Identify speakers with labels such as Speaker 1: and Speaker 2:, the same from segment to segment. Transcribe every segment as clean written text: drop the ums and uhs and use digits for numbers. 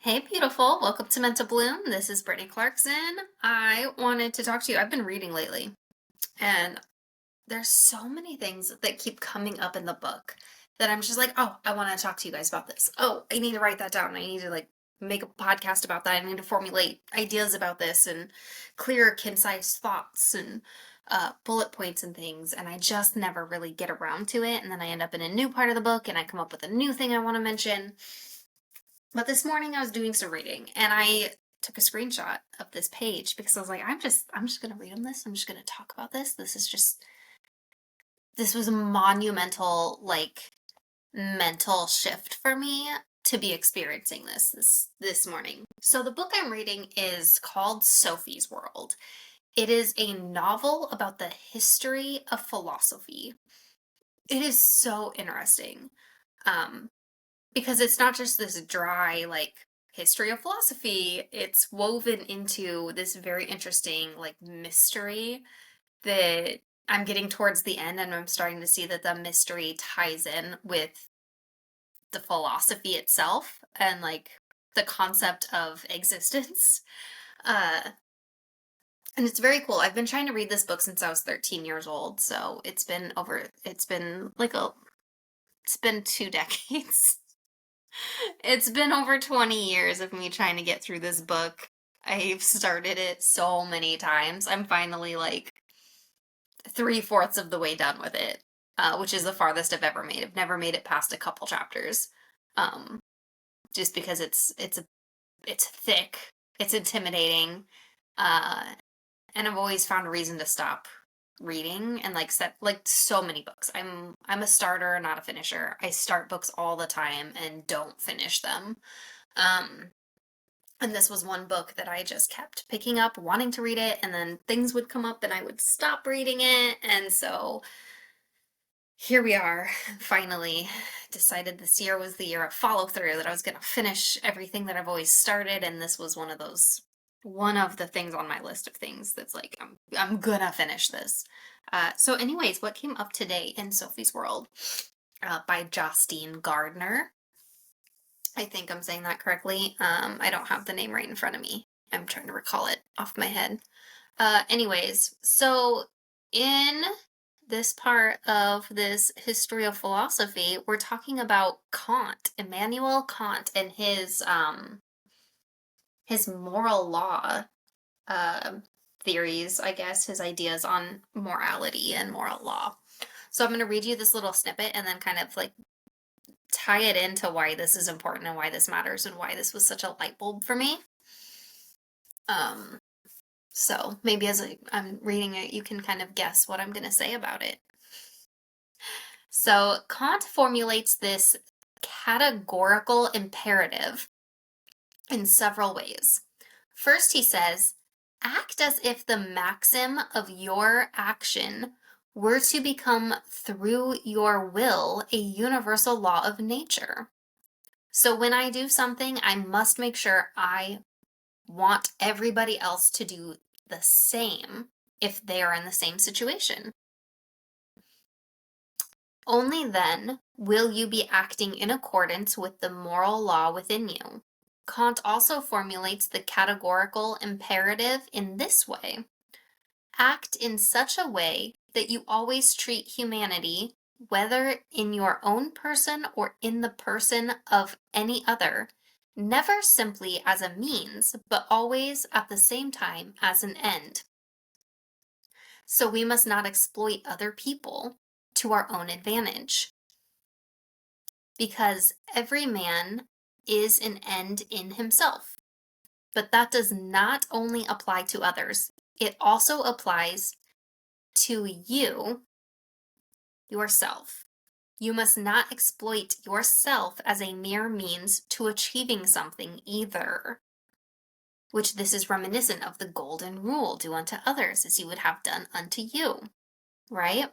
Speaker 1: Hey, beautiful. Welcome to Mental Bloom. This is Brittany Clarkson. I wanted to talk to you. I've been reading lately, and there's so many things that keep coming up in the book that I'm just like, oh, I want to talk to you guys about this. Oh, I need to write that down. I need to make a podcast about that. I need to formulate ideas about this and clear, concise thoughts and bullet points and things. And I just never really get around to it. And then I end up in a new part of the book and I come up with a new thing I want to mention. But this morning I was doing some reading and I took a screenshot of this page because I was like, I'm just gonna read on this. I'm just gonna talk about this. This was a monumental, mental shift for me to be experiencing this morning. So the book I'm reading is called Sophie's World. It is a novel about the history of philosophy. It is so interesting. Because it's not just this dry, history of philosophy. It's woven into this very interesting, mystery that I'm getting towards the end, and I'm starting to see that the mystery ties in with the philosophy itself and, the concept of existence. Uh, and it's very cool. I've been trying to read this book since I was 13 years old, so it's been 2 decades. It's been over 20 years of me trying to get through this book. I've started it so many times. I'm finally 3/4 of the way done with it, which is the farthest I've ever made. I've never made it past a couple chapters, um, just because it's thick, it's intimidating, uh, and I've always found a reason to stop reading and set so many books. I'm a starter, not a finisher. I start books all the time and don't finish them. Um and this was one book that I just kept picking up, wanting to read it, and then things would come up and I would stop reading it. And so here we are, finally decided this year was the year of follow through, that I was going to finish everything that I've always started, and this was one of the things on my list of things that's I'm gonna finish this. So anyways, what came up today in Sophie's World, by Jostein Gaarder. I think I'm saying that correctly. I don't have the name right in front of me. I'm trying to recall it off my head. Anyways, so in this part of this history of philosophy, we're talking about Kant, Immanuel Kant, and his moral law theories, I guess, his ideas on morality and moral law. So I'm going to read you this little snippet and then kind of tie it into why this is important and why this matters and why this was such a light bulb for me. So maybe as I'm reading it, you can kind of guess what I'm going to say about it. So Kant formulates this categorical imperative in several ways. First, he says, act as if the maxim of your action were to become through your will a universal law of nature. So when I do something, I must make sure I want everybody else to do the same if they are in the same situation. Only then will you be acting in accordance with the moral law within you. Kant also formulates the categorical imperative in this way. Act in such a way that you always treat humanity, whether in your own person or in the person of any other, never simply as a means, but always at the same time as an end. So we must not exploit other people to our own advantage, because every man is an end in himself. But that does not only apply to others, it also applies to you, yourself. You must not exploit yourself as a mere means to achieving something either. Which this is reminiscent of the golden rule, do unto others as you would have done unto you, right?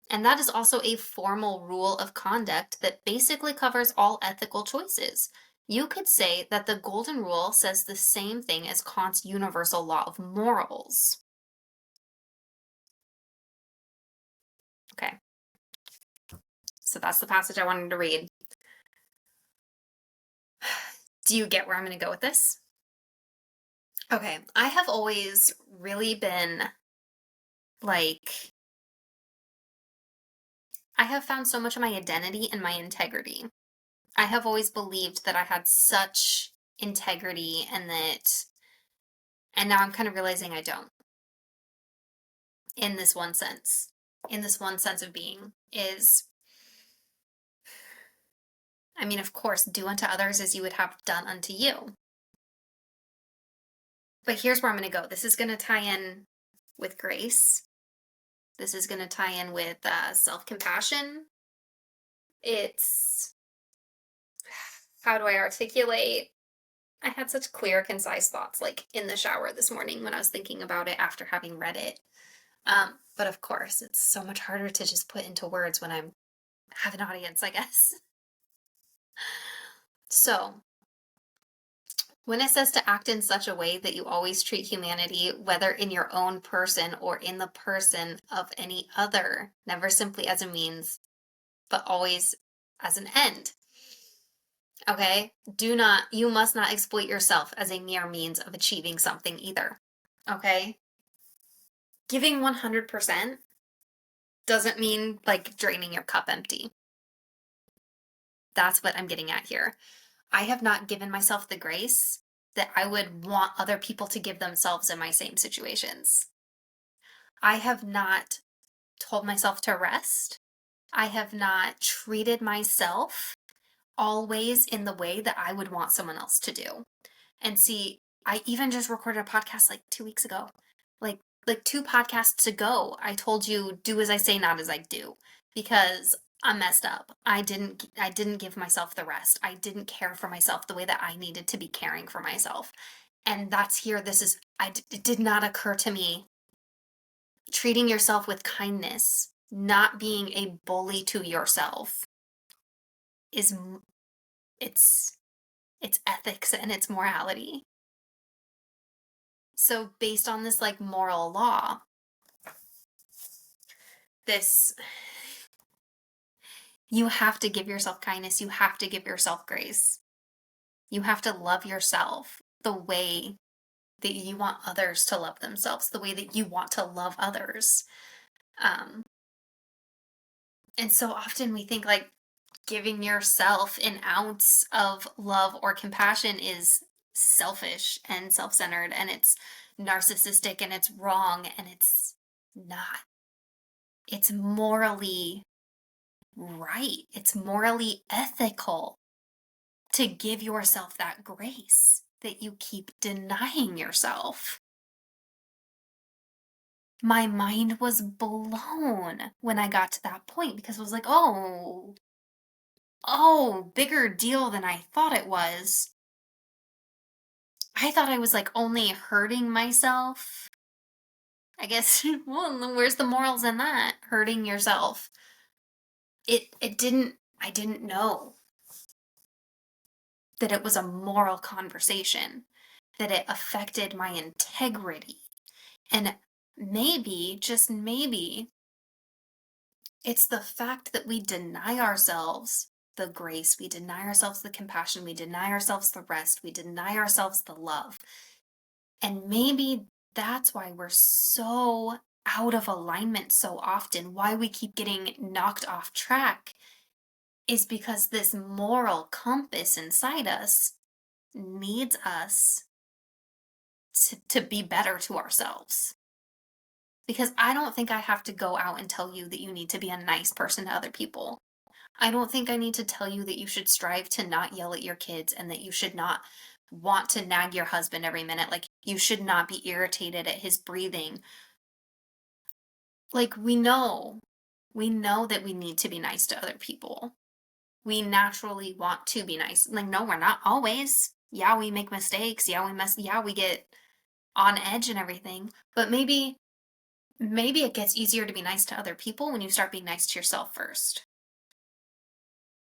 Speaker 1: And that is also a formal rule of conduct that basically covers all ethical choices. You could say that the golden rule says the same thing as Kant's universal law of morals. Okay. So that's the passage I wanted to read. Do you get where I'm going to go with this? Okay, I have always really been like, I have found so much of my identity in my integrity. I have always believed that I had such integrity and now I'm kind of realizing I don't. In this one sense. In this one sense of being is, I mean, of course, do unto others as you would have done unto you. But here's where I'm going to go. This is going to tie in with grace. This is going to tie in with self-compassion. It's, how do I articulate? I had such clear, concise thoughts, like in the shower this morning when I was thinking about it after having read it. But of course, it's so much harder to just put into words when I have an audience, I guess. So, when it says to act in such a way that you always treat humanity, whether in your own person or in the person of any other, never simply as a means, but always as an end. Okay? You must not exploit yourself as a mere means of achieving something either. Okay? Giving 100% doesn't mean like draining your cup empty. That's what I'm getting at here. I have not given myself the grace that I would want other people to give themselves in my same situations. I have not told myself to rest. I have not treated myself always in the way that I would want someone else to do. And see, I even just recorded a podcast like 2 weeks ago. Like 2 podcasts ago, I told you, do as I say, not as I do, because I'm messed up. I didn't give myself the rest. I didn't care for myself the way that I needed to be caring for myself. And that's here. It did not occur to me. Treating yourself with kindness, not being a bully to yourself it's ethics and it's morality. So based on this like moral law, you have to give yourself kindness. You have to give yourself grace. You have to love yourself the way that you want others to love themselves, the way that you want to love others. And so often we think like giving yourself an ounce of love or compassion is selfish and self-centered and it's narcissistic and it's wrong, and it's not. It's morally right. It's morally ethical to give yourself that grace that you keep denying yourself. My mind was blown when I got to that point because I was like, oh, bigger deal than I thought it was. I thought I was like only hurting myself. I guess, well, where's the morals in that? Hurting yourself. I didn't know that it was a moral conversation, that it affected my integrity. And maybe, just maybe, it's the fact that we deny ourselves the grace, we deny ourselves the compassion, we deny ourselves the rest, we deny ourselves the love. And maybe that's why we're so out of alignment so often, why we keep getting knocked off track, is because this moral compass inside us needs us to be better to ourselves. Because I don't think I have to go out and tell you that you need to be a nice person to other people. I don't think I need to tell you that you should strive to not yell at your kids and that you should not want to nag your husband every minute. Like, you should not be irritated at his breathing. Like, we know that we need to be nice to other people. We naturally want to be nice. Like, no, we're not always. Yeah, we make mistakes. Yeah, we get on edge and everything. But maybe it gets easier to be nice to other people when you start being nice to yourself first.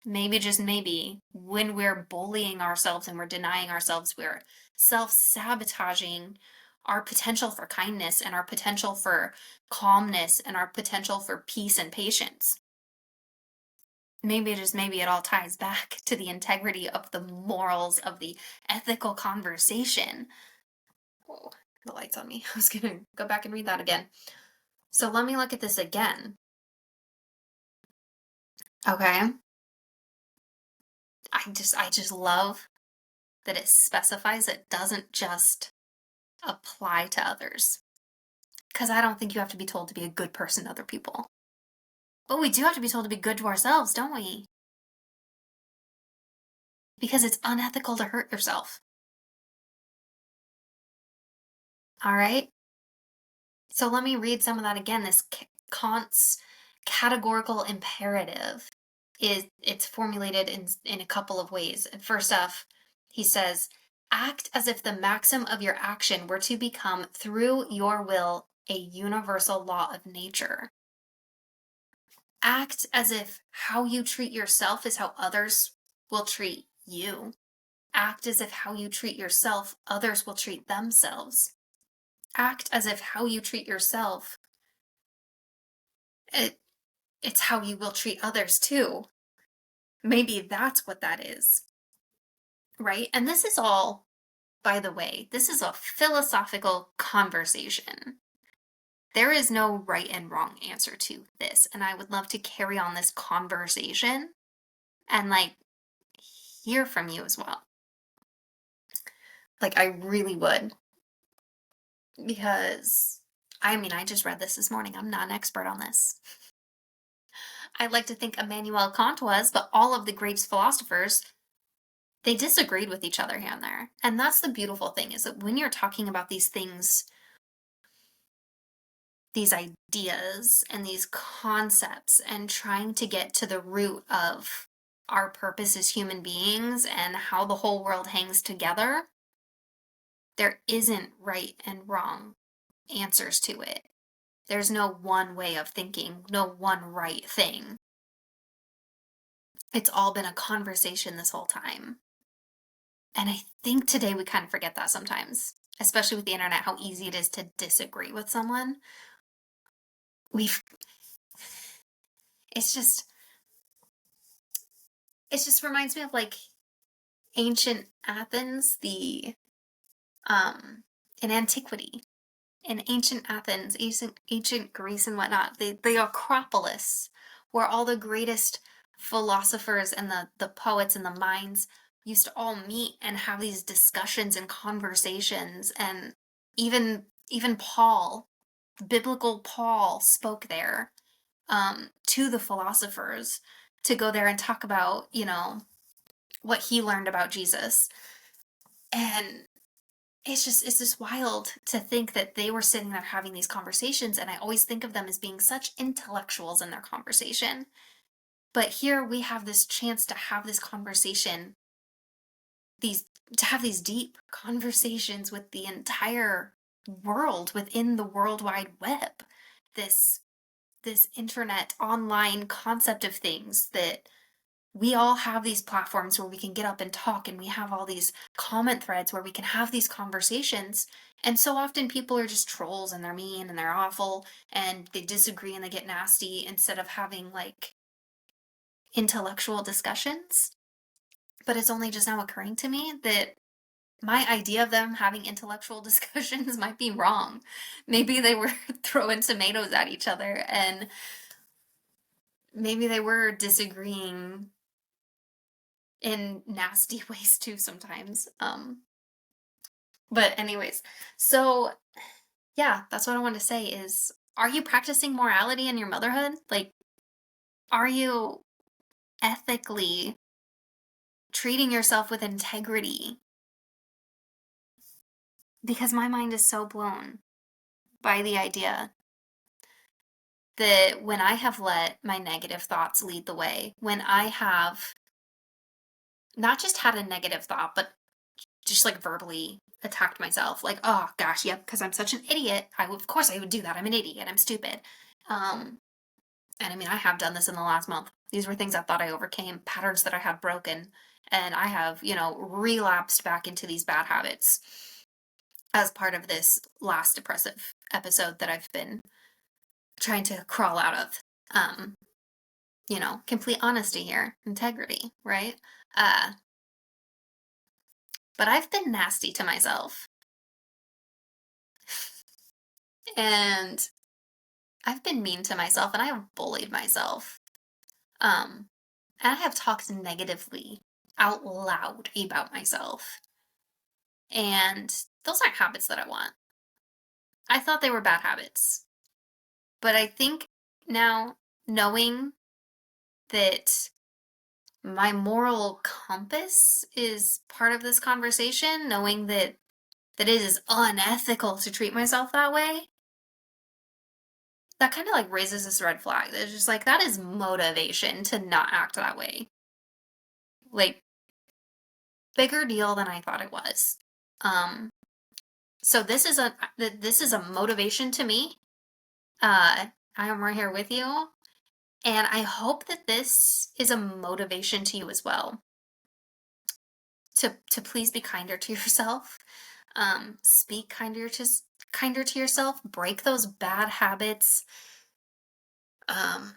Speaker 1: Maybe, just maybe, when we're bullying ourselves and we're denying ourselves, we're self-sabotaging our potential for kindness and our potential for calmness and our potential for peace and patience. maybe it all ties back to the integrity of the morals of the ethical conversation. Whoa, the light's on me. I was gonna go back and read that again. So let me look at this again. Okay. I just love that it specifies it doesn't just apply to others. Because I don't think you have to be told to be a good person to other people. But we do have to be told to be good to ourselves, don't we? Because it's unethical to hurt yourself. All right? So let me read some of that again. This Kant's categorical imperative it's formulated in a couple of ways. And first off, he says, act as if the maxim of your action were to become, through your will, a universal law of nature. Act as if how you treat yourself is how others will treat you. Act as if how you treat yourself, others will treat themselves. Act as if how you treat yourself, it's how you will treat others too. Maybe that's what that is, right? And this is all, by the way, this is a philosophical conversation. There is no right and wrong answer to this. And I would love to carry on this conversation and hear from you as well. I really would. Because, I just read this morning. I'm not an expert on this. I'd like to think Immanuel Kant was, but all of the great philosophers, they disagreed with each other here and there. And that's the beautiful thing, is that when you're talking about these things, these ideas and these concepts, and trying to get to the root of our purpose as human beings and how the whole world hangs together, there isn't right and wrong answers to it. There's no one way of thinking, no one right thing. It's all been a conversation this whole time. And I think today we kind of forget that sometimes, especially with the internet, how easy it is to disagree with someone. It's just reminds me of ancient Athens, in antiquity. In ancient Athens, ancient Greece and whatnot, the Acropolis, where all the greatest philosophers and the poets and the minds used to all meet and have these discussions and conversations. And even Paul, biblical Paul, spoke there to the philosophers to go there and talk about, what he learned about Jesus. And it's just wild to think that they were sitting there having these conversations, and I always think of them as being such intellectuals in their conversation. But here we have this chance to have this conversation, to have these deep conversations with the entire world within the World Wide Web. This internet online concept of things, that we all have these platforms where we can get up and talk, and we have all these comment threads where we can have these conversations. And so often people are just trolls, and they're mean and they're awful and they disagree and they get nasty, instead of having intellectual discussions. But it's only just now occurring to me that my idea of them having intellectual discussions might be wrong. Maybe they were throwing tomatoes at each other, and maybe they were disagreeing in nasty ways too sometimes. But anyways, so yeah, that's what I wanted to say is, are you practicing morality in your motherhood? Are you ethically treating yourself with integrity? Because my mind is so blown by the idea that when I have let my negative thoughts lead the way, when I have not just had a negative thought, but just verbally attacked myself, oh gosh, yep, because I'm such an idiot, of course I would do that, I'm an idiot, I'm stupid. And I have done this in the last month. These were things I thought I overcame, patterns that I had broken, and I have, relapsed back into these bad habits as part of this last depressive episode that I've been trying to crawl out of. complete honesty here, integrity, right? Uh, but I've been nasty to myself. And I've been mean to myself and I have bullied myself. Um, and I have talked negatively out loud about myself. And those aren't habits that I want. I thought they were bad habits. But I think now, knowing that my moral compass is part of this conversation, knowing that it is unethical to treat myself that way, that kind of like raises this red flag. It's just like, that is motivation to not act that way. Like, bigger deal than I thought it was. Um, so this is a motivation to me. I am right here with you, and I hope that this is a motivation to you as well. To please be kinder to yourself. Speak kinder to yourself. Break those bad habits. Um,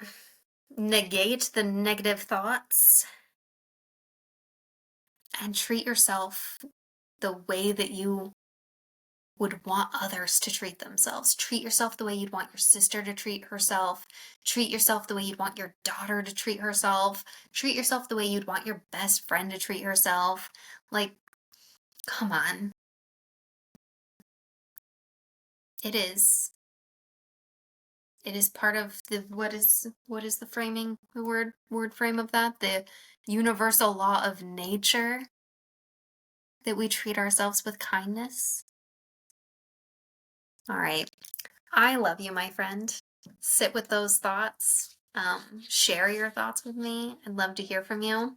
Speaker 1: Negate the negative thoughts, and treat yourself the way that you would want others to treat themselves. Treat yourself the way you'd want your sister to treat herself. Treat yourself the way you'd want your daughter to treat herself. Treat yourself the way you'd want your best friend to treat herself. Like, come on. It is. It is part of the what is the framing, the word frame of that? The universal law of nature, that we treat ourselves with kindness. All right. I love you, my friend. Sit with those thoughts. Share your thoughts with me. I'd love to hear from you.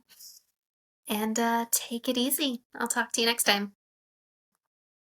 Speaker 1: And take it easy. I'll talk to you next time.